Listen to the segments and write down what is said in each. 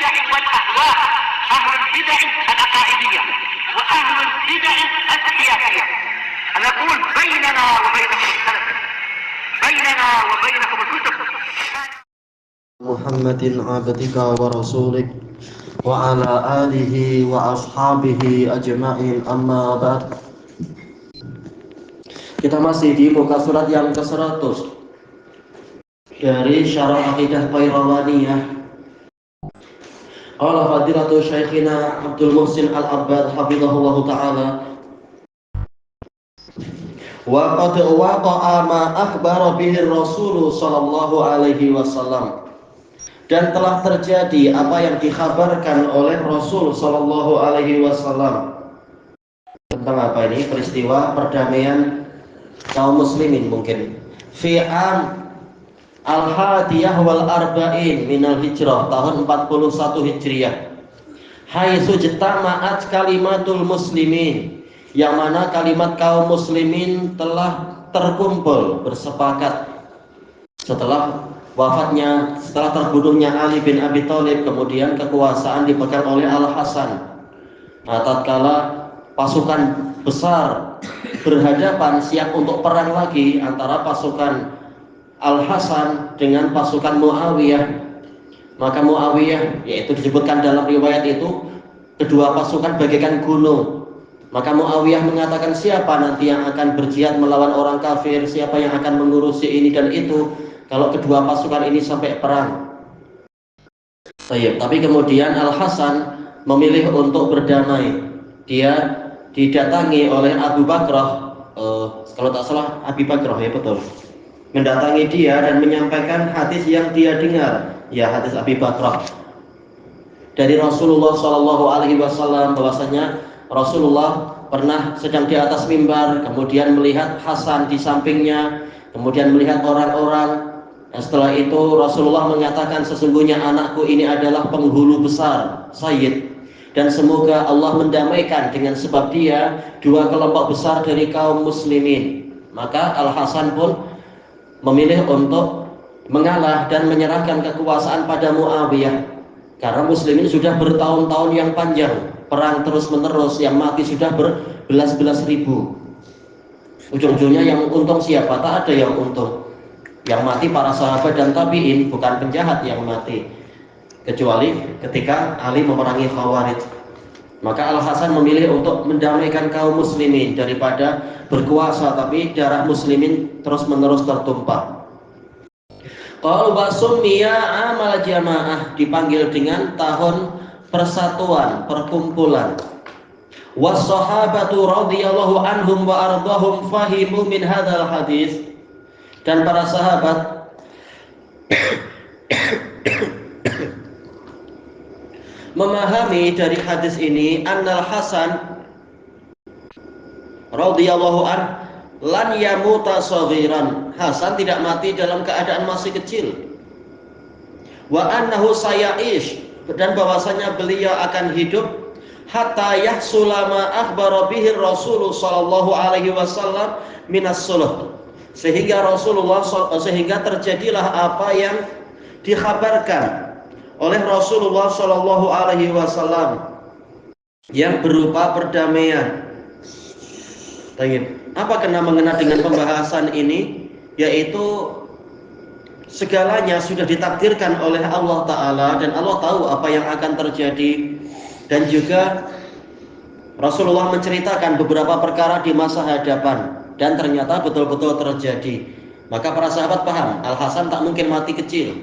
البدع والأهواء، أهل البدع العقائدية وأهل البدع السياسية. نقول بيننا وبينكم السلف، بيننا وبينكم الكتب. محمد عبدك ورسولك وعلى آله وأصحابه أجمعين, amma ba'd. Kita masih di muka surat yang ke-100 dari Syarah Aqidah Qayrawaniyah. Qala fadilatu Syekhina Abdul Muhsin Al-Abbad hafizahullahu ta'ala, wa qad waqa'a ma akhbara bihi Rasul sallallahu alaihi wasallam, dan telah terjadi apa yang dikhabarkan oleh Rasul sallallahu alaihi wasallam. Tentang apa ini? Peristiwa perdamaian kaum muslimin mungkin. Fi'am al-hadiyah wal arba'in minal hijrah, tahun 41 Hijriah. Haitsu jama'at kalimatul muslimin, yang mana kalimat kaum muslimin telah terkumpul bersepakat setelah wafatnya, setelah terbunuhnya Ali bin Abi Thalib, kemudian kekuasaan dipegang oleh Al-Hasan. Nah, tatkala pasukan besar berhadapan siap untuk perang lagi antara pasukan Al-Hasan dengan pasukan Muawiyah, maka Muawiyah, yaitu disebutkan dalam riwayat itu, kedua pasukan bagaikan gunung. Maka Muawiyah mengatakan, siapa nanti yang akan berjihad melawan orang kafir, siapa yang akan mengurusi ini dan itu kalau kedua pasukan ini sampai perang. Tapi kemudian Al-Hasan memilih untuk berdamai. Dia didatangi oleh Abu Bakrah, kalau tak salah Abi Bakrah, ya betul, mendatangi dia dan menyampaikan hadis yang dia dengar, ya hadis Abi Bakrah dari Rasulullah Shallallahu Alaihi Wasallam, bahwasanya Rasulullah pernah sedang di atas mimbar, kemudian melihat Hasan di sampingnya, kemudian melihat orang-orang. Setelah itu Rasulullah mengatakan, sesungguhnya anakku ini adalah penghulu besar, Sayyid, dan semoga Allah mendamaikan dengan sebab dia dua kelompok besar dari kaum muslimin. Maka Al-Hasan pun memilih untuk mengalah dan menyerahkan kekuasaan pada Muawiyah, karena muslimin sudah bertahun-tahun yang panjang perang terus menerus, yang mati sudah berbelas-belas ribu. Ujung-ujungnya yang untung siapa? Tak ada yang untung. Yang mati para sahabat dan tabi'in, bukan penjahat yang mati, kecuali ketika Ali memerangi Khawarij. Maka Al-Hasan memilih untuk mendamaikan kaum muslimin daripada berkuasa tapi darah muslimin terus menerus tertumpah. Qalu basummiya amal jamaah, dipanggil dengan tahun persatuan, perkumpulan. Was-sahabatu radhiyallahu anhum wa ardahum fahimu min hadzal hadis, dan para sahabat memahami dari hadis ini, annal Hasan radhiyallahu an lan yamuta saghiran, Hasan tidak mati dalam keadaan masih kecil. Wa annahu saya'ish, dan bahwasanya beliau akan hidup hatta yahsula ma akhbara bihi Rasul sallallahu alaihi wasallam minas sulh, sehingga terjadilah apa yang dikhabarkan oleh Rasulullah Shallallahu Alaihi Wasallam yang berupa perdamaian. Apa kena-mengena dengan pembahasan ini? Yaitu segalanya sudah ditakdirkan oleh Allah Ta'ala, dan Allah tahu apa yang akan terjadi. Dan juga Rasulullah menceritakan beberapa perkara di masa hadapan, dan ternyata betul-betul terjadi. Maka para sahabat paham, Al-Hasan tak mungkin mati kecil,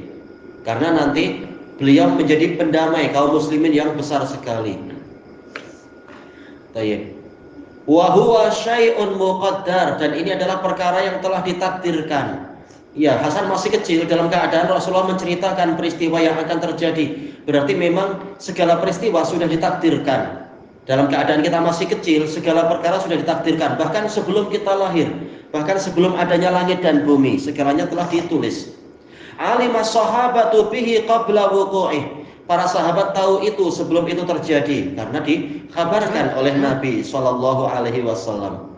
karena nanti beliau menjadi pendamai kaum muslimin yang besar sekali. Wa huwa syai'un muqaddar, dan ini adalah perkara yang telah ditakdirkan. Ya, Hasan masih kecil dalam keadaan Rasulullah menceritakan peristiwa yang akan terjadi. Berarti memang segala peristiwa sudah ditakdirkan. Dalam keadaan kita masih kecil, segala perkara sudah ditakdirkan. Bahkan sebelum kita lahir, bahkan sebelum adanya langit dan bumi, segalanya telah ditulis. Alimas sahabatu bihi qabla wuqu'ih, para sahabat tahu itu sebelum itu terjadi, karena dikabarkan oleh Nabi Shallallahu Alaihi Wasallam.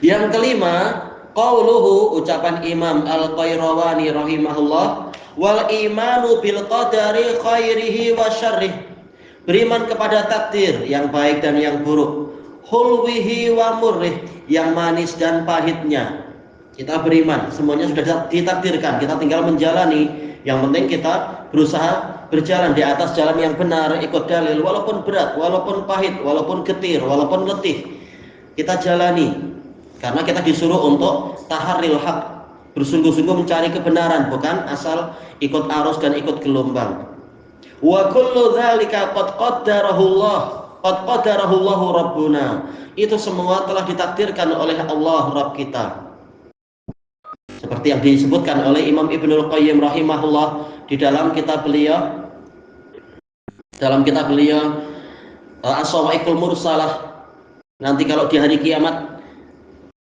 Yang kelima, qauluhu, ucapan Imam Al-Qayrawani rahimahullah, Wal imanu bil qadari khairihi wa syarrih. Beriman kepada takdir yang baik dan yang buruk. Hulwihi wa murrih, yang manis dan pahitnya. Kita beriman, semuanya sudah ditakdirkan, kita tinggal menjalani. Yang penting kita berusaha berjalan di atas jalan yang benar, ikut dalil, walaupun berat, walaupun pahit, walaupun getir, walaupun letih. Kita jalani, karena kita disuruh untuk taharril haq, bersungguh-sungguh mencari kebenaran, bukan asal ikut arus dan ikut gelombang. Wa kullu dzalika qad qaddarahu Allahu Rabbuna. Itu semua telah ditakdirkan oleh Allah Rabb kita. Seperti yang disebutkan oleh Imam Ibnul Qayyim rahimahullah di dalam kitab beliau As-Sawa'iqul Mursalah. Nanti kalau di hari kiamat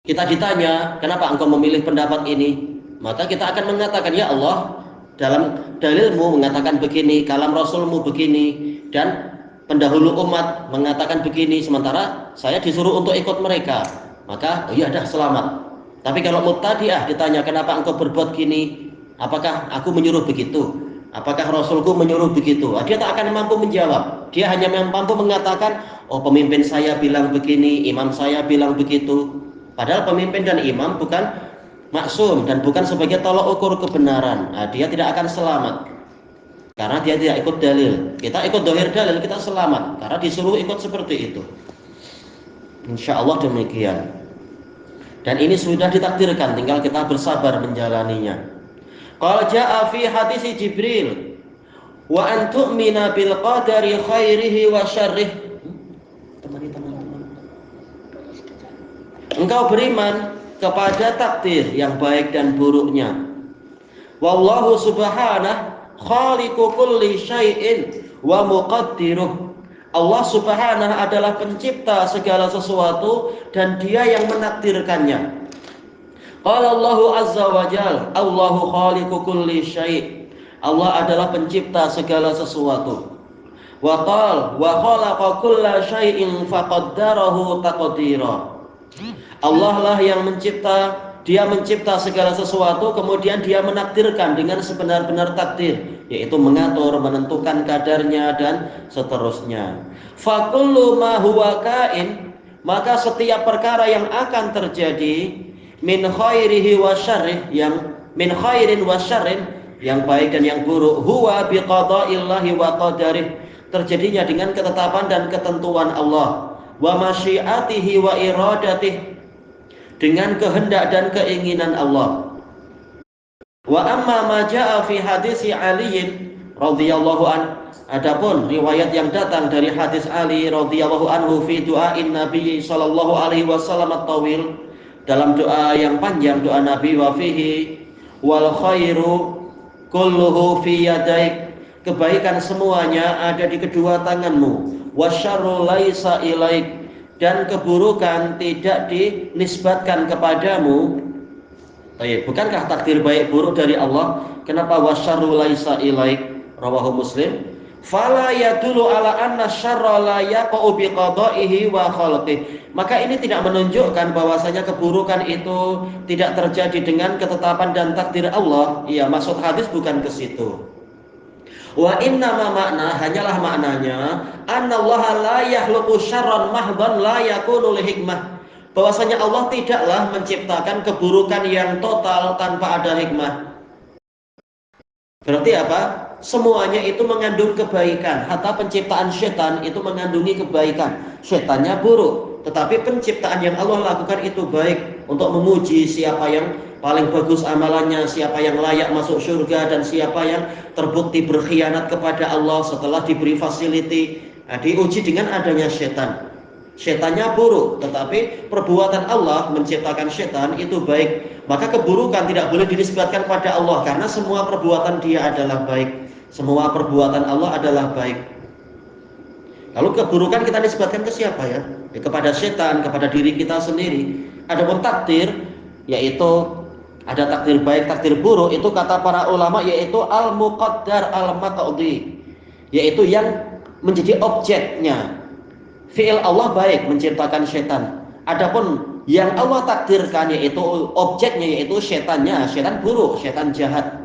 kita ditanya, kenapa engkau memilih pendapat ini? Maka kita akan mengatakan, ya Allah, dalam dalilmu mengatakan begini, kalam Rasulmu begini, dan pendahulu umat mengatakan begini, sementara saya disuruh untuk ikut mereka. Maka, oh ya dah, selamat. Tapi kalau mubtadi'ah ditanya, kenapa engkau berbuat gini? Apakah aku menyuruh begitu? Apakah Rasulku menyuruh begitu? Dia tak akan mampu menjawab. Dia hanya mampu mengatakan, oh pemimpin saya bilang begini, imam saya bilang begitu. Padahal pemimpin dan imam bukan maksum dan bukan sebagai tolak ukur kebenaran. Dia tidak akan selamat karena dia tidak ikut dalil. Kita ikut dohir dalil, kita selamat karena disuruh ikut seperti itu. Insya Allah demikian. Dan ini sudah ditakdirkan, tinggal kita bersabar menjalaninya. Qala jaa fi hadis Jibril wa an tu'mina bil qadari khairihi wa syarrih. Engkau beriman kepada takdir yang baik dan buruknya. Wallahu subhanahu khaliqu kulli syai'in wa muqaddiruh. Allah subhanahu adalah pencipta segala sesuatu dan dia yang menakdirkannya. Qala Allahu azza wa jalla, Allahu khaliqu kulli syai'. Allah adalah pencipta segala sesuatu. Wa qala wa khalaqa kulla syai'in faqaddarahu taqdira. Allah lah yang mencipta, dia mencipta segala sesuatu kemudian dia menakdirkan dengan sebenar-benar takdir, yaitu mengatur, menentukan kadarnya dan seterusnya. Fa kullu ma huwa kain, maka setiap perkara yang akan terjadi min khairihi wa syarrih, yang min khairin wa syarrin, yang baik dan yang buruk, huwa bi qada'illahi wa qadarih, terjadinya dengan ketetapan dan ketentuan Allah, wa masyiatihi wa iradatih, dengan kehendak dan keinginan Allah. Wa amma ma jaa fi hadis Ali radhiyallahu an, adapun riwayat yang datang dari hadis Ali radhiyallahu anhu fi du'ain Nabi sallallahu alaihi wasallam at-tawil, dalam doa yang panjang, doa Nabi, wa fihi wal khairu kulluhu fi yadaik, kebaikan semuanya ada di kedua tanganmu, wasyarru laisa ilaik, dan keburukan tidak dinisbatkan kepadamu. Bukankah takdir baik buruk dari Allah? Kenapa wasyarru laisa ilaik? Rawahu Muslim. Fala yadullu ala anna syarra la yaqa'u bi qada'ihi wa khalqihi. Maka ini tidak menunjukkan bahwasanya keburukan itu tidak terjadi dengan ketetapan dan takdir Allah. Iya, maksud hadis bukan ke situ. Wa inna ma makna, hanyalah maknanya, annallaha la yakhluqu syarran mahdhan la yakunu li hikmah, bahwasanya Allah tidaklah menciptakan keburukan yang total tanpa ada hikmah. Berarti apa? Semuanya itu mengandung kebaikan. Hatta penciptaan setan itu mengandungi kebaikan. Setannya buruk, tetapi penciptaan yang Allah lakukan itu baik, untuk memuji siapa yang paling bagus amalannya, siapa yang layak masuk surga, dan siapa yang terbukti berkhianat kepada Allah setelah diberi fasiliti. Diuji dengan adanya setan. Setannya buruk, tetapi perbuatan Allah menciptakan setan itu baik. Maka keburukan tidak boleh dinisbatkan pada Allah, karena semua perbuatan dia adalah baik. Semua perbuatan Allah adalah baik. Lalu keburukan kita nisbatkan ke siapa ya? Kepada setan, kepada diri kita sendiri. Adapun takdir, yaitu ada takdir baik, takdir buruk, itu kata para ulama yaitu al-muqaddar al-maqdi, yaitu yang menjadi objeknya. Fi'il Allah baik, menciptakan setan. Adapun yang Allah takdirkan yaitu objeknya, yaitu setannya, setan buruk, setan jahat.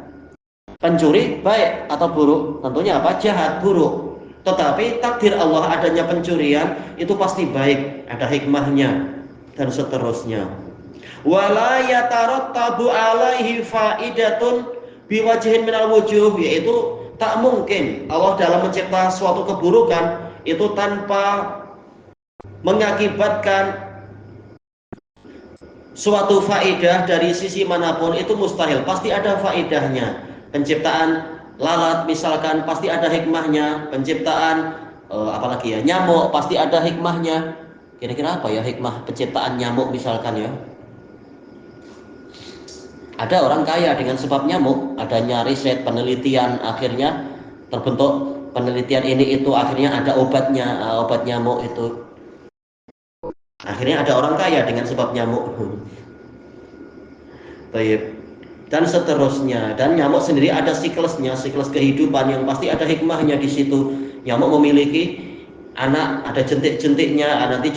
Pencuri baik atau buruk? Tentunya apa? Jahat, buruk. Tetapi takdir Allah adanya pencurian itu pasti baik, ada hikmahnya dan seterusnya. Wala yatarattabu alaihi faidatun biwajhin minal wujuh, yaitu tak mungkin Allah dalam mencipta suatu keburukan itu tanpa mengakibatkan suatu faidah dari sisi manapun, itu mustahil. Pasti ada faidahnya. Penciptaan lalat misalkan pasti ada hikmahnya. Penciptaan apalagi ya, nyamuk pasti ada hikmahnya. Kira-kira apa ya hikmah penciptaan nyamuk misalkan ya? Ada orang kaya dengan sebab nyamuk, adanya riset, penelitian, akhirnya terbentuk penelitian ini itu, akhirnya ada obatnya, obat nyamuk itu. Akhirnya ada orang kaya dengan sebab nyamuk. Baik. Dan seterusnya. Dan nyamuk sendiri ada siklusnya, siklus kehidupan yang pasti ada hikmahnya di situ. Nyamuk memiliki anak, ada jentik-jentiknya, nanti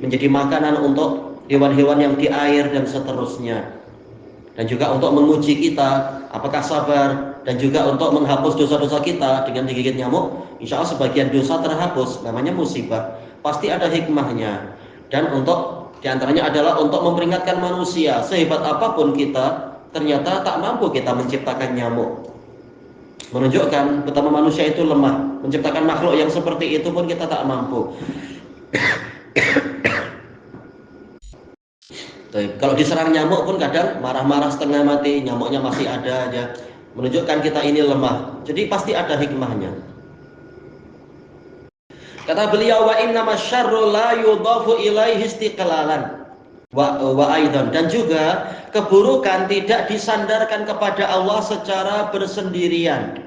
menjadi makanan untuk hewan-hewan yang di air dan seterusnya. Dan juga untuk menguji kita apakah sabar, dan juga untuk menghapus dosa-dosa kita dengan digigit nyamuk. Insya Allah sebagian dosa terhapus, namanya musibah. Pasti ada hikmahnya. Dan untuk diantaranya adalah untuk memperingatkan manusia, sehebat apapun kita, ternyata tak mampu kita menciptakan nyamuk. Menunjukkan betapa manusia itu lemah. Menciptakan makhluk yang seperti itu pun kita tak mampu. Kalau diserang nyamuk pun kadang marah-marah setengah mati, nyamuknya masih ada aja. Menunjukkan kita ini lemah. Jadi pasti ada hikmahnya. Kata beliau, wa innama syarru la yudhafu ilaihi istiqlalan wa aidan, dan juga keburukan tidak disandarkan kepada Allah secara bersendirian.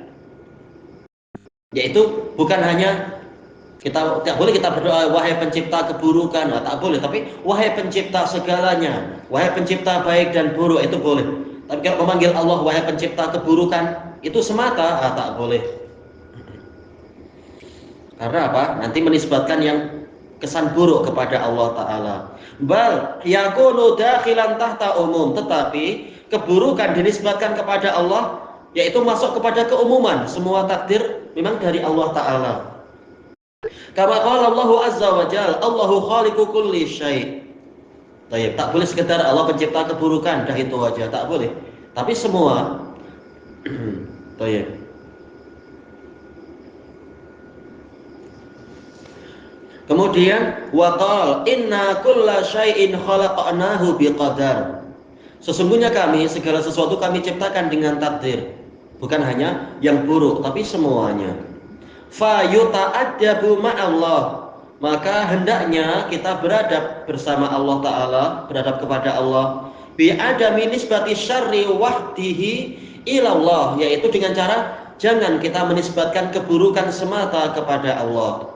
Yaitu bukan hanya kita tidak boleh kita berdoa wahai pencipta keburukan, tak boleh, tapi wahai pencipta segalanya, wahai pencipta baik dan buruk, itu boleh. Tapi kalau memanggil Allah wahai pencipta keburukan itu semata, tak boleh. Karena apa? Nanti menisbatkan yang kesan buruk kepada Allah Ta'ala. Bal yakunu dakhilan tahta umum, tetapi keburukan dinisbatkan kepada Allah, yaitu masuk kepada keumuman. Semua takdir memang dari Allah Ta'ala. Kama qala Allah azza wa jalla, Allahu khaliqu kulli syai'. Baik, tak boleh sekedar Allah pencipta keburukan, dah itu aja, tak boleh. Tapi semua. Baik. Kemudian waqal inna kulla syai'in khalaqnahu biqadar. Sesungguhnya kami segala sesuatu kami ciptakan dengan takdir. Bukan hanya yang buruk tapi semuanya. Fa yuta'addabu ma'allah. Maka hendaknya kita beradab bersama Allah Ta'ala, beradab kepada Allah. Bi adami nisbati syarri wahdihi ilallah, yaitu dengan cara jangan kita menisbatkan keburukan semata kepada Allah.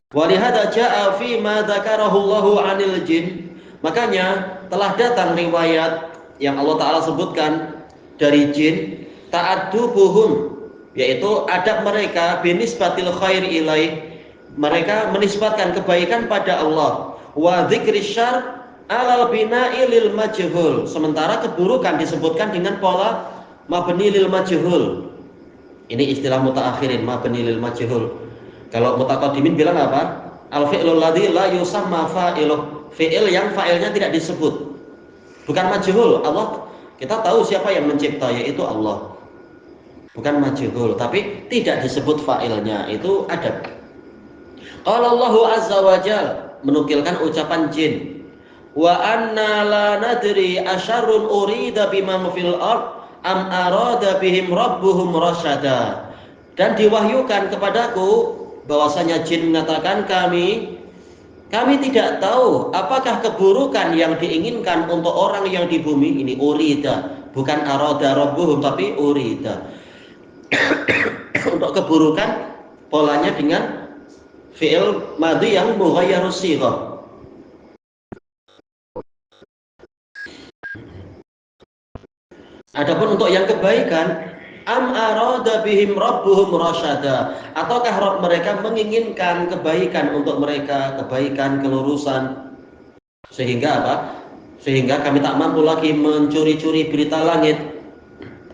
Walihada ja'a fi ma dzakarahu Allahu 'anil jin. Makanya telah datang riwayat yang Allah Ta'ala sebutkan dari jin, ta'addubuhum, yaitu adab mereka binisbatil khair ilaih, mereka menisbatkan kebaikan pada Allah, wa dzikri syarr alal bina'i lil majhul, sementara keburukan disebutkan dengan pola mabni lil majhul. Ini istilah mutaakhirin, mabni lil majhul. Kalau mutaqaddimin bilang apa? Al-fi'lul ladzi la yusamma fa'iluh, fi'il yang fa'ilnya tidak disebut. Bukan majhul. Allah, kita tahu siapa yang mencipta, yaitu Allah. Bukan majhul, tapi tidak disebut fa'ilnya, itu adab. Qala Allahu azza wa jalla, menukilkan ucapan jin. Wa anna la nadri asyarrun urida bimam fil ard am arada bihim rabbuhum rasyada. Dan diwahyukan kepadaku bahwasanya jin mengatakan kami tidak tahu apakah keburukan yang diinginkan untuk orang yang di bumi ini. Urida, bukan arada rabbuhum, tapi urida. Untuk keburukan polanya dengan fi'il madhi yang mughayyarus shighah. Adapun untuk yang kebaikan, am arada bihim rabbuhum rasyada, ataukah Rabb mereka menginginkan kebaikan untuk mereka, kebaikan, kelurusan, sehingga apa? Sehingga kami tak mampu lagi mencuri-curi berita langit.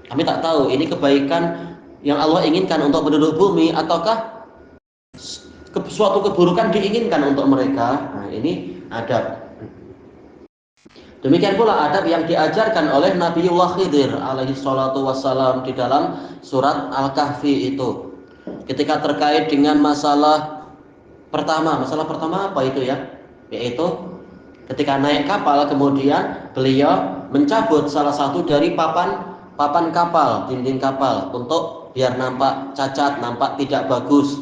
Kami tak tahu ini kebaikan yang Allah inginkan untuk penduduk bumi ataukah suatu keburukan diinginkan untuk mereka. Nah, ini adab. Demikian pula adab yang diajarkan oleh Nabiullah Khidir alaihi salatu wassalam di dalam surat Al-Kahfi itu. Ketika terkait dengan masalah pertama apa itu ya? Yaitu ketika naik kapal kemudian beliau mencabut salah satu dari papan kapal, dinding kapal untuk biar nampak cacat, nampak tidak bagus.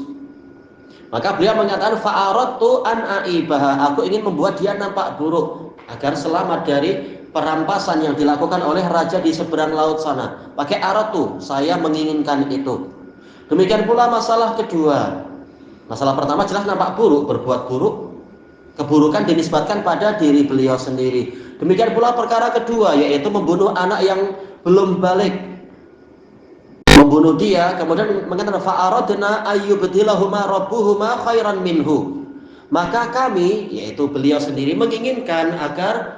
Maka beliau mengatakan fa'aradtu an aibaha, aku ingin membuat dia nampak buruk agar selamat dari perampasan yang dilakukan oleh raja di seberang laut sana. Pakai aradtu, saya menginginkan itu. Demikian pula masalah kedua. Masalah pertama jelas nampak buruk, berbuat buruk, keburukan dinisbatkan pada diri beliau sendiri. Demikian pula perkara kedua, yaitu membunuh anak yang belum balik, membunuh dia, kemudian mengatakan fa'aradna ayyubdilahuma rabbuhuma khairan minhu. Maka kami, yaitu beliau sendiri, menginginkan agar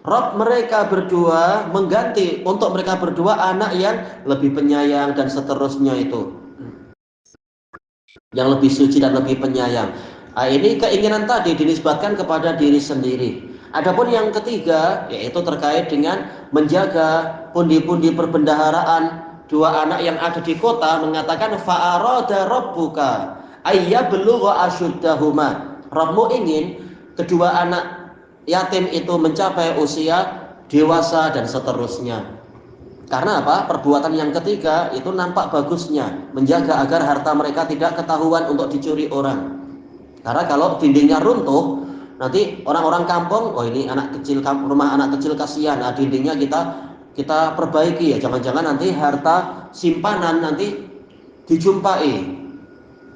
Rabb mereka berdua mengganti untuk mereka berdua anak yang lebih penyayang dan seterusnya itu, yang lebih suci dan lebih penyayang. Nah, ini keinginan tadi dinisbatkan kepada diri sendiri. Adapun yang ketiga, yaitu terkait dengan menjaga pundi-pundi perbendaharaan dua anak yang ada di kota, mengatakan fa'arada rabbuka ayyablugha ashuddahuma. Rabbmu ingin kedua anak yatim itu mencapai usia dewasa dan seterusnya. Karena apa? Perbuatan yang ketiga itu nampak bagusnya, menjaga agar harta mereka tidak ketahuan untuk dicuri orang. Karena kalau dindingnya runtuh, nanti orang-orang kampung, oh ini anak kecil, rumah anak kecil kasihan, nah dindingnya kita perbaiki ya, jangan-jangan nanti harta simpanan nanti dijumpai.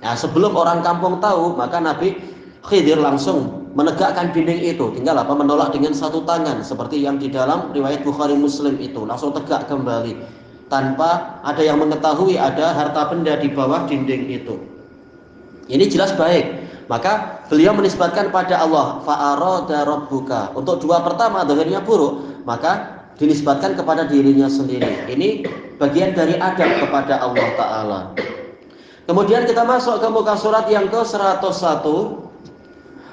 Nah, sebelum orang kampung tahu, maka Nabi Khidir langsung menegakkan dinding itu, tinggal apa? Menolak dengan satu tangan, seperti yang di dalam riwayat Bukhari Muslim itu, langsung tegak kembali tanpa ada yang mengetahui ada harta benda di bawah dinding itu. Ini jelas baik. Maka beliau menisbatkan pada Allah fa'arada rabbuka. Untuk dua pertama akhirnya buruk, maka dinisbatkan kepada dirinya sendiri. Ini bagian dari adab kepada Allah Ta'ala. Kemudian kita masuk ke muka surat yang ke-101.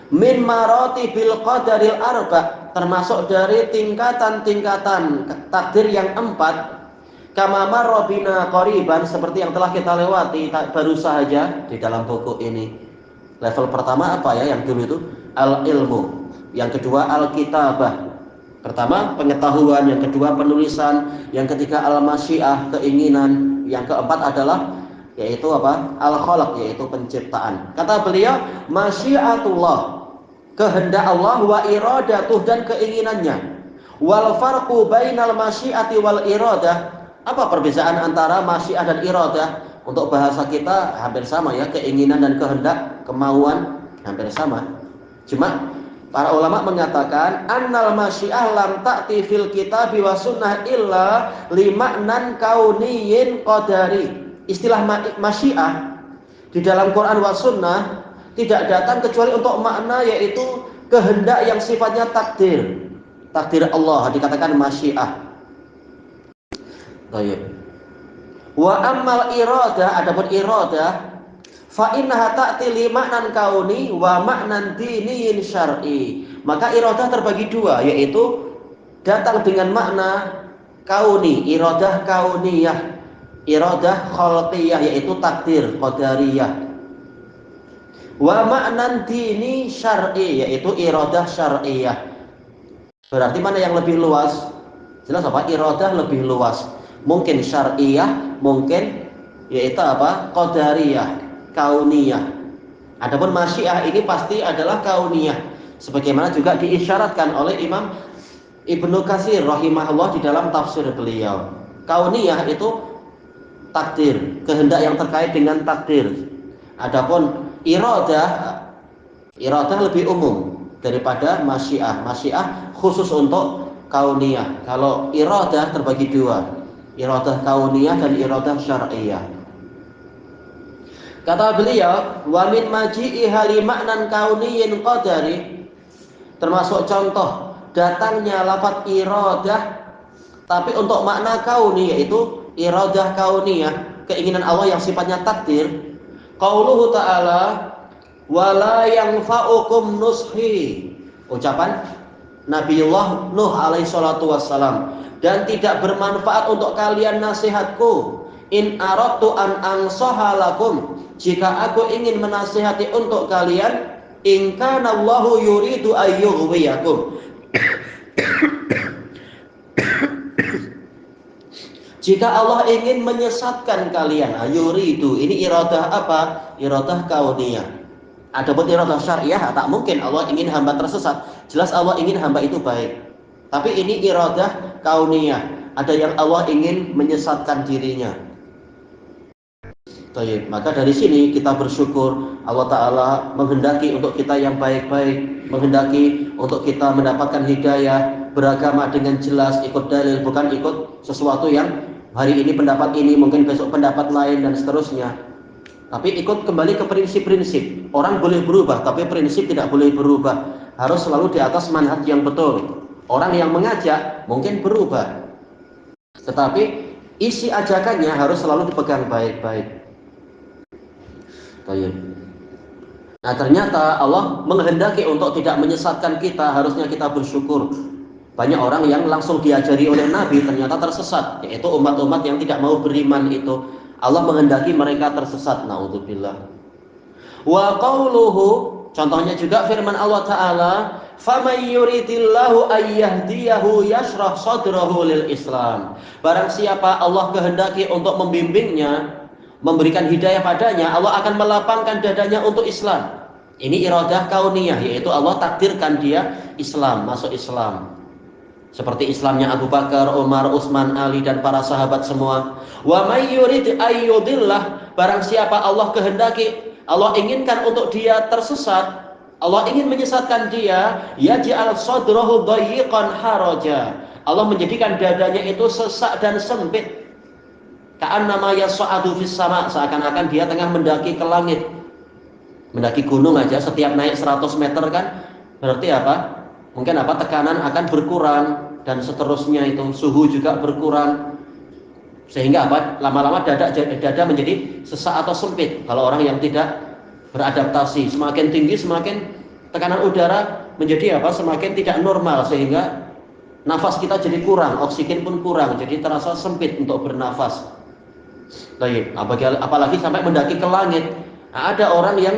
Min maratibil qadaril arba, termasuk dari tingkatan-tingkatan takdir yang 4. Kama marra bina qariban, seperti yang telah kita lewati baru saja di dalam buku ini. Level pertama apa ya yang dulu itu? Al-ilmu. Yang kedua al-kitabah. Pertama pengetahuan, yang kedua penulisan, yang ketiga al-masyiah, keinginan, yang keempat adalah yaitu apa? Al-khalaq, yaitu penciptaan. Kata beliau, masyiatullah, kehendak Allah, wa iradatuh, dan keinginannya. Wal farqu bainal masyiati wal iradah. Apa perbedaan antara masyiah dan iradah? Untuk bahasa kita hampir sama ya, keinginan dan kehendak, kemauan hampir sama. Cuma para ulama mengatakan annal masyiah lam ta'ti fil kitabi wa sunnah illa lima'nan kauniyyin qadari. Istilah masyiah di dalam Quran wa sunnah tidak datang kecuali untuk makna yaitu kehendak yang sifatnya takdir. Takdir Allah dikatakan masyiah. Baik. Wa ammal iradah, adapun iradah fa innaha ta'ti li ma'nan kauni wa ma'nan diniyin syar'i. Maka iradah terbagi dua, yaitu datang dengan makna kauni, iradah kauniyah, iradah khalqiyah, yaitu takdir qadariyah. Wa ma'nan dini syar'i, yaitu iradah syar'iyah. Berarti mana yang lebih luas? Jelas apa? Iradah lebih luas. Mungkin syar'iyah, mungkin yaitu apa? Qadariyah, kauniyah. Adapun masyiah ini pasti adalah kauniyah, sebagaimana juga diisyaratkan oleh Imam Ibnu Katsir rahimahullah di dalam tafsir beliau. Kauniyah itu takdir, kehendak yang terkait dengan takdir. Adapun iradah lebih umum daripada masyiah. Masyiah khusus untuk kauniyah. Kalau iradah terbagi dua, iradah kauniyah dan iradah syar'iyah. Kata beliau, wa min maji'iha li ma'nan kauniyyin qadari, termasuk contoh datangnya lafaz iradah tapi untuk makna kauni, yaitu iradah kauniyah, keinginan Allah yang sifatnya takdir. Qauluhu ta'ala wala yanfa'ukum nushi, ucapan Nabiullah Nuh alaihi salatu wassalam, dan tidak bermanfaat untuk kalian nasihatku. In aradtu an ansaha lakum, jika aku ingin menasihati untuk kalian, in kana Allahu yuridu ayyughwiyakum, jika Allah ingin menyesatkan kalian. Yuridu ini iradah apa? Iradah kauniyah. Adapun iradah syariah, tak mungkin Allah ingin hamba tersesat. Jelas Allah ingin hamba itu baik. Tapi ini iradah kauniyah, ada yang Allah ingin menyesatkan dirinya. Baik, maka dari sini kita bersyukur Allah Ta'ala menghendaki untuk kita yang baik-baik, menghendaki untuk kita mendapatkan hidayah, beragama dengan jelas, ikut dalil, bukan ikut sesuatu yang hari ini pendapat ini, mungkin besok pendapat lain, dan seterusnya. Tapi ikut kembali ke prinsip-prinsip. Orang boleh berubah, tapi prinsip tidak boleh berubah. Harus selalu di atas manhaj yang betul. Orang yang mengajak mungkin berubah, tetapi isi ajakannya harus selalu dipegang baik-baik. Nah, ternyata Allah menghendaki untuk tidak menyesatkan kita. Harusnya kita bersyukur. Banyak orang yang langsung diajari oleh Nabi ternyata tersesat, yaitu umat-umat yang tidak mau beriman itu. Allah menghendaki mereka tersesat. Naudzubillah. Wa qauluhu, contohnya juga firman Allah Ta'ala, faman yuridillahu ayyahdiyahu yashrah sadrahu lil Islam. Barang siapa Allah kehendaki untuk membimbingnya, memberikan hidayah padanya, Allah akan melapangkan dadanya untuk Islam. Ini iradah kauniyah, yaitu Allah takdirkan dia Islam, masuk Islam. Seperti Islamnya Abu Bakar, Umar, Utsman, Ali, dan para sahabat semua. Wa may yurid ayyudillah, barang siapa Allah kehendaki, Allah inginkan untuk dia tersesat, Allah ingin menyesatkan dia, yaj'al sadrahu dayyiqan haraja, Allah menjadikan dadanya itu sesak dan sempit. Ka'annama yas'adu fis sama', seakan-akan dia tengah mendaki ke langit. Mendaki gunung aja, setiap naik 100 meter kan berarti apa? Mungkin apa? Tekanan akan berkurang, dan seterusnya itu suhu juga berkurang. Sehingga apa? Lama-lama dada menjadi sesak atau sempit. Kalau orang yang tidak beradaptasi, semakin tinggi semakin tekanan udara menjadi apa? Semakin tidak normal, sehingga nafas kita jadi kurang, oksigen pun kurang, jadi terasa sempit untuk bernafas. Baik, apalagi sampai mendaki ke langit. Nah, ada orang yang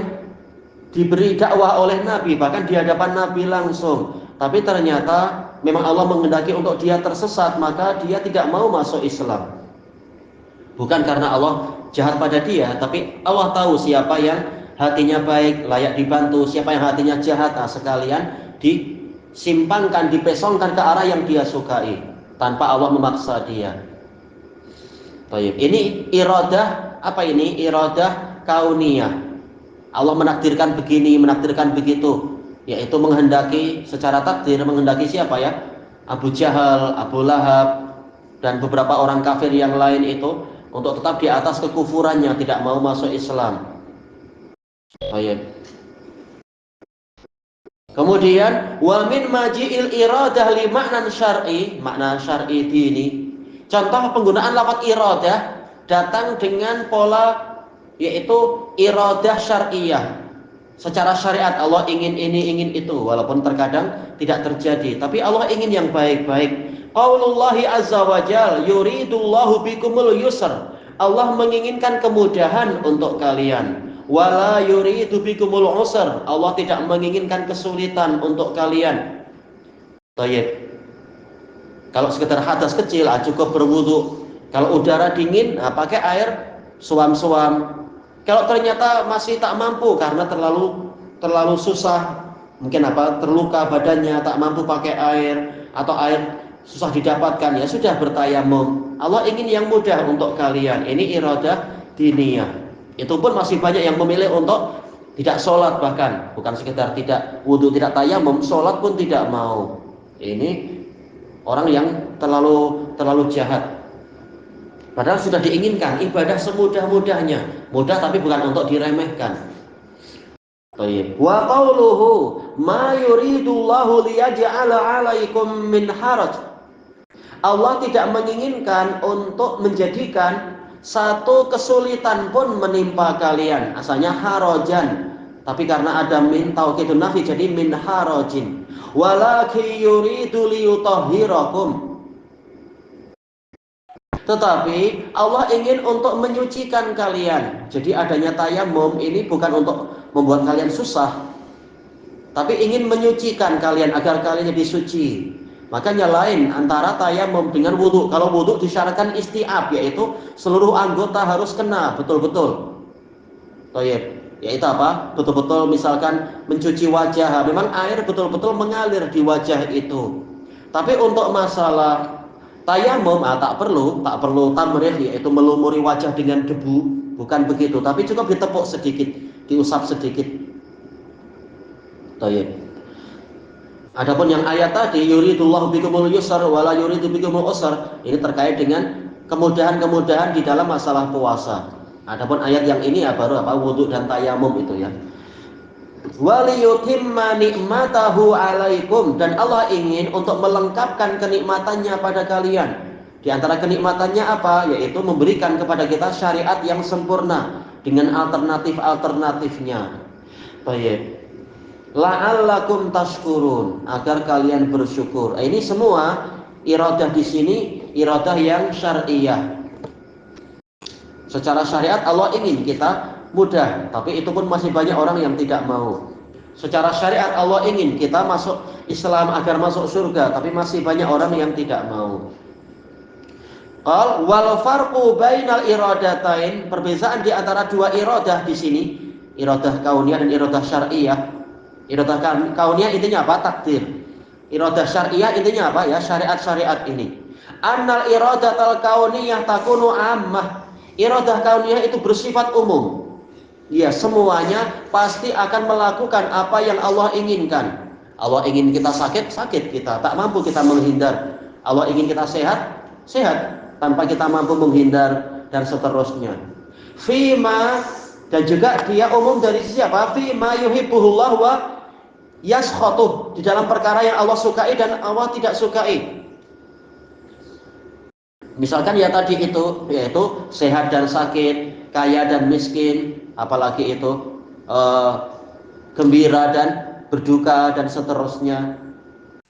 diberi dakwah oleh Nabi, bahkan di hadapan Nabi langsung, tapi ternyata memang Allah menghendaki untuk dia tersesat, maka dia tidak mau masuk Islam. Bukan karena Allah jahat pada dia, tapi Allah tahu siapa yang hatinya baik, layak dibantu, siapa yang hatinya jahat, nah sekalian disimpangkan, dipesongkan ke arah yang dia sukai, tanpa Allah memaksa dia. Baik, ini iradah apa ini? Iradah kauniyah. Allah menakdirkan begini, menakdirkan begitu, yaitu menghendaki secara takdir, menghendaki siapa ya? Abu Jahal, Abu Lahab, dan beberapa orang kafir yang lain itu untuk tetap di atas kekufurannya, tidak mau masuk Islam. Baik. Kemudian wa min maji'il iradah li maknan syar'i, makna syar'i dini. Contoh penggunaan lafaz iradah datang dengan pola yaitu iradah syariah. Secara syariat Allah ingin ini, ingin itu, walaupun terkadang tidak terjadi, tapi Allah ingin yang baik-baik. Qaulullahi azza wa jal, yuridullahu bikumul yusr. Allah menginginkan kemudahan untuk kalian. Wala yuridu bikumul usr. Allah tidak menginginkan kesulitan untuk kalian. Baik. Kalau sekedar hadas kecil, cukup berwudu. Kalau udara dingin, pakai air suam-suam. Kalau ternyata masih tak mampu karena terlalu susah, mungkin terluka badannya, tak mampu pakai air, atau air susah didapatkan, ya sudah bertayamum. Allah ingin yang mudah untuk kalian. Ini iradah diniyah. Itu pun masih banyak yang memilih untuk tidak sholat, bahkan bukan sekedar tidak wudu, tidak tayamum, sholat pun tidak mau. Ini orang yang terlalu jahat. Padahal sudah diinginkan ibadah semudah-mudahnya, mudah tapi bukan untuk diremehkan. Baik. Wa qauluhu ma yuridullahu liyaj'ala 'alaikum min haraj. Allah tidak menginginkan untuk menjadikan satu kesulitan pun menimpa kalian. Asalnya harajan, tapi karena ada min taukidun nafi jadi min harajin. Walakin yuridu liyutahhirakum. Tetapi Allah ingin untuk menyucikan kalian. Jadi adanya tayamum ini bukan untuk membuat kalian susah, tapi ingin menyucikan kalian agar kalian jadi suci. Makanya lain antara tayamum dengan wudhu. Kalau wudhu disyaratkan isti'ab, yaitu seluruh anggota harus kena betul-betul. Toyib, yaitu apa? Betul-betul misalkan mencuci wajah, memang air betul-betul mengalir di wajah itu. Tapi untuk masalah tayamum tak perlu tamrih, yaitu melumuri wajah dengan debu, bukan begitu. Tapi cukup ditepuk sedikit, diusap sedikit. Toyib. Adapun yang ayat tadi yuridullahu bikumul yusr wala yuridu bikumul usr, ini terkait dengan kemudahan-kemudahan di dalam masalah puasa. Adapun ayat yang ini ya baru wudu dan tayamum itu ya. Waliyutimma ni'matahu alaikum, dan Allah ingin untuk melengkapkan kenikmatannya pada kalian. Di antara kenikmatannya apa? Yaitu memberikan kepada kita syariat yang sempurna dengan alternatif-alternatifnya. Baik. La'allakum tashkurun, agar kalian bersyukur. Ini semua iradah di sini iradah yang syariah. Secara syariat Allah ingin kita mudah, tapi itu pun masih banyak orang yang tidak mau. Secara syariat Allah ingin kita masuk Islam agar masuk surga, tapi masih banyak orang yang tidak mau. Qal wal farqu bainal iradatain, perbedaan di antara dua iradah di sini, iradah kauniyah dan iradah syariah. Iradah kauniyah intinya apa? Takdir. Iradah syariah intinya apa? Ya, syariat-syariat ini. Annal iradatal kauniyah takunu ammah. Iradah kauniyah itu bersifat umum. Ya, semuanya pasti akan melakukan apa yang Allah inginkan. Allah ingin kita sakit, sakit kita. Tak mampu kita menghindar. Allah ingin kita sehat, sehat tanpa kita mampu menghindar, dan seterusnya. Fima, dan juga dia umum dari sisi apa? Fima yuhibbuhullah wa yaskhatuh, di dalam perkara yang Allah sukai dan Allah tidak sukai. Misalkan ya tadi itu, yaitu sehat dan sakit, kaya dan miskin, apalagi itu gembira dan berduka, dan seterusnya.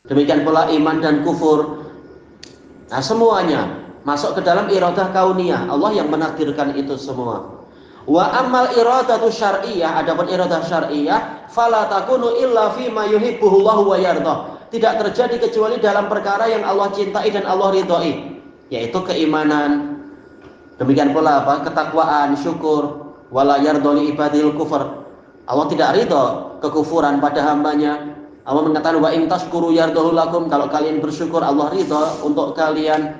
Demikian pula iman dan kufur. Nah, semuanya masuk ke dalam iradah kauniyah. Allah yang menakdirkan itu semua. Wa amal iradatu syar'iyah, adapun iradah syar'iyah, fala takunu illa fi ma yuhibbuhullahu wa yardah. Tidak terjadi kecuali dalam perkara yang Allah cintai dan Allah ridhoi, yaitu keimanan. Demikian pula apa? Ketakwaan, syukur. Wala yarda li ibadil kufur. Allah tidak ridha kekufuran pada hambanya. Allah mengatakan wa in tashkuru yardahu lakum, kalau kalian bersyukur Allah ridha untuk kalian.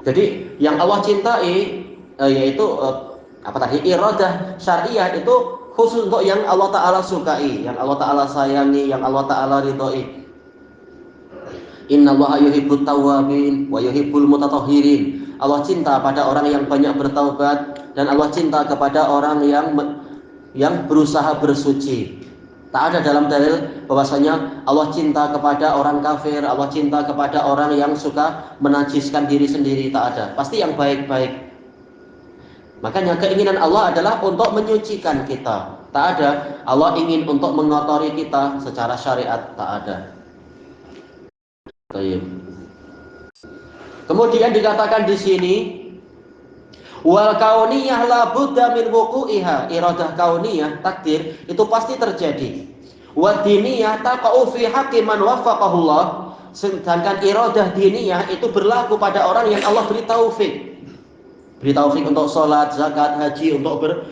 Jadi yang Allah cintai yaitu apa tadi? Iradah syariah itu khusus untuk yang Allah Ta'ala sukai, yang Allah Ta'ala sayangi, yang Allah Ta'ala ridhoi. Innallaha yuhibbut tawwabin wa yuhibbul mutatahhirin. Allah cinta pada orang yang banyak bertaubat, dan Allah cinta kepada orang yang berusaha bersuci. Tak ada dalam dalil bahwasanya Allah cinta kepada orang kafir, Allah cinta kepada orang yang suka menajiskan diri sendiri, tak ada. Pasti yang baik-baik. Makanya keinginan Allah adalah untuk menyucikan kita. Tak ada Allah ingin untuk mengotori kita secara syariat, tak ada. Kemudian dikatakan di sini wal kauniyah la budda min wuqu'iha. Iradah kauniyah, takdir, itu pasti terjadi. Wa diniyah taqa'u fi haqqi man waffaqahullah. Sedangkan iradah diniyah itu berlaku pada orang yang Allah beri taufik. Beri taufik untuk sholat, zakat, haji, untuk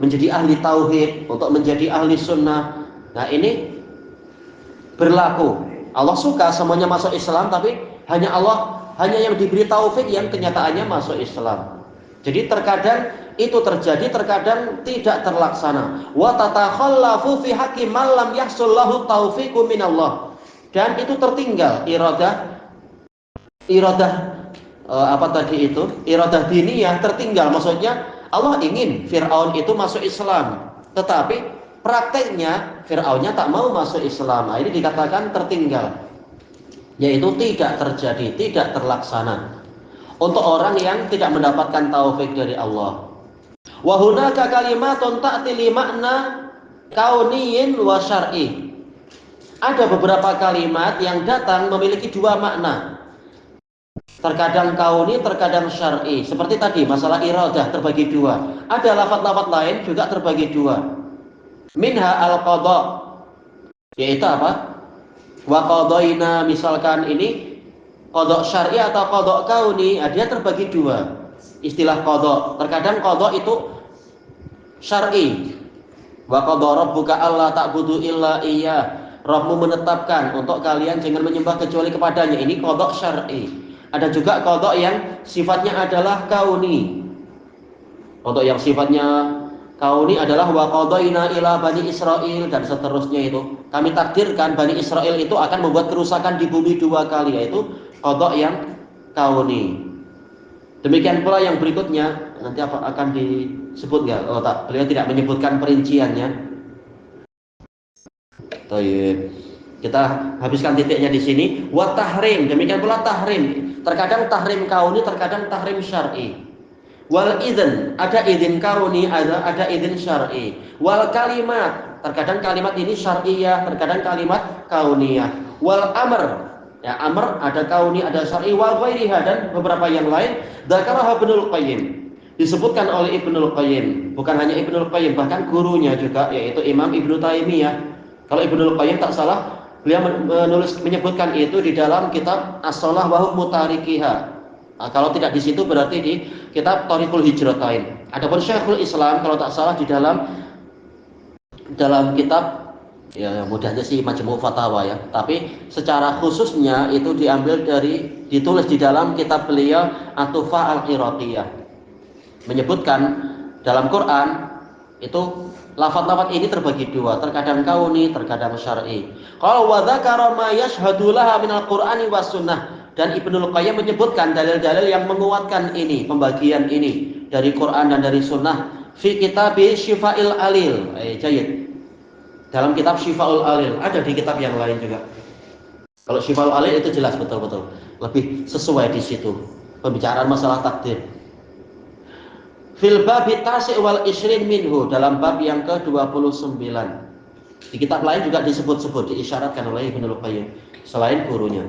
menjadi ahli tauhid, untuk menjadi ahli sunnah. Nah, ini berlaku. Allah suka semuanya masuk Islam, tapi hanya yang diberi taufik yang kenyataannya masuk Islam. Jadi terkadang itu terjadi, terkadang tidak terlaksana. Wa tatakhallafu fi haqqi man lam yahsul lahu taufiqu minallah. Dan itu tertinggal iradah iradah diniyah tertinggal. Maksudnya Allah ingin Fir'aun itu masuk Islam, tetapi Prakteknya Fir'aunnya tak mau masuk Islam. Nah, ini dikatakan tertinggal, yaitu tidak terjadi, tidak terlaksana untuk orang yang tidak mendapatkan taufik dari Allah. Wa hunaka kalimatun ta'ti li makna kauniyin wa syar'i. Ada beberapa kalimat yang datang memiliki dua makna. Terkadang kauni, terkadang syar'i. Seperti tadi masalah iradah terbagi dua. Ada lafaz-lafaz lain juga terbagi dua. Minha al-qadha, yaitu apa? Wa qadaina, misalkan ini qadha syar'i atau qadha kauni, dia terbagi dua. Istilah qadha, terkadang qadha itu syar'i. Wa qadha rabbuka alla ta'budu illa iyyah. Rabbmu menetapkan untuk kalian jangan menyembah kecuali kepadanya. Ini qadha syar'i. Ada juga qadha yang sifatnya adalah kauni. Qadha yang sifatnya kauni adalah wa qadaina ila bani Israil, dan seterusnya itu. Kami takdirkan Bani Israel itu akan membuat kerusakan di bumi dua kali, yaitu qadha yang kauni. Demikian pula yang berikutnya, nanti apa akan disebut enggak? Oh tak, beliau tidak menyebutkan perinciannya. Baik. Kita habiskan titiknya di sini. Wa tahrim, demikian pula tahrim. Terkadang tahrim kauni, terkadang tahrim syar'i. Wal idzin, ada izin kauni, ada izin syar'i. Wal kalimat, terkadang kalimat ini syar'iyah, terkadang kalimat kauniyah. Wal amr, ya amr ada kauni, ada syar'i. Wal ghairiha, dan beberapa yang lain. Dzakaraha Ibnul Qayyim, disebutkan oleh Ibnul Qayyim. Bukan hanya Ibnul Qayyim, bahkan gurunya juga, yaitu Imam Ibnu Taimiyah. Kalau Ibnul Qayyim tak salah, beliau menyebutkan itu di dalam kitab As-Shalah wa Hukmu Tarikiha. Nah, kalau tidak di situ berarti di kitab Thariqul Hijratain. Adapun Syekhul Islam kalau tak salah di dalam kitab, ya mudahnya sih Majmu' Fatawa ya, tapi secara khususnya itu ditulis di dalam kitab beliau At-Tuhfah Al-Iraqiyah. Menyebutkan dalam Quran itu lafaz-lafaz ini terbagi dua, terkadang kauni, terkadang syar'i. Kalau wa dzakara ma yashhadu laha minal Qur'ani was sunnah, dan Ibnul Qayyim menyebutkan dalil-dalil yang menguatkan ini, pembagian ini dari Quran dan dari sunnah fi kitab Syifa'il Alil. Jayid. Dalam kitab Syifa'ul Alil, ada di kitab yang lain juga. Kalau Syifa'ul Alil itu jelas betul-betul, lebih sesuai di situ pembicaraan masalah takdir. Fil babi tasi' wal isrin minhu, dalam bab yang ke-29. Di kitab lain juga disebut-sebut, diisyaratkan oleh Ibnul Qayyim selain gurunya.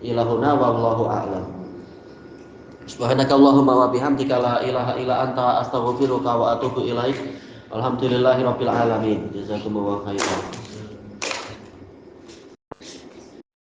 Ilahuna wallahu a'lam. Subhanakallahumma wa bihamdika la ilaha illa anta astaghfiruka wa atubu ilaik. Alhamdulillahirabbil alamin. Jazakumullahu khairan.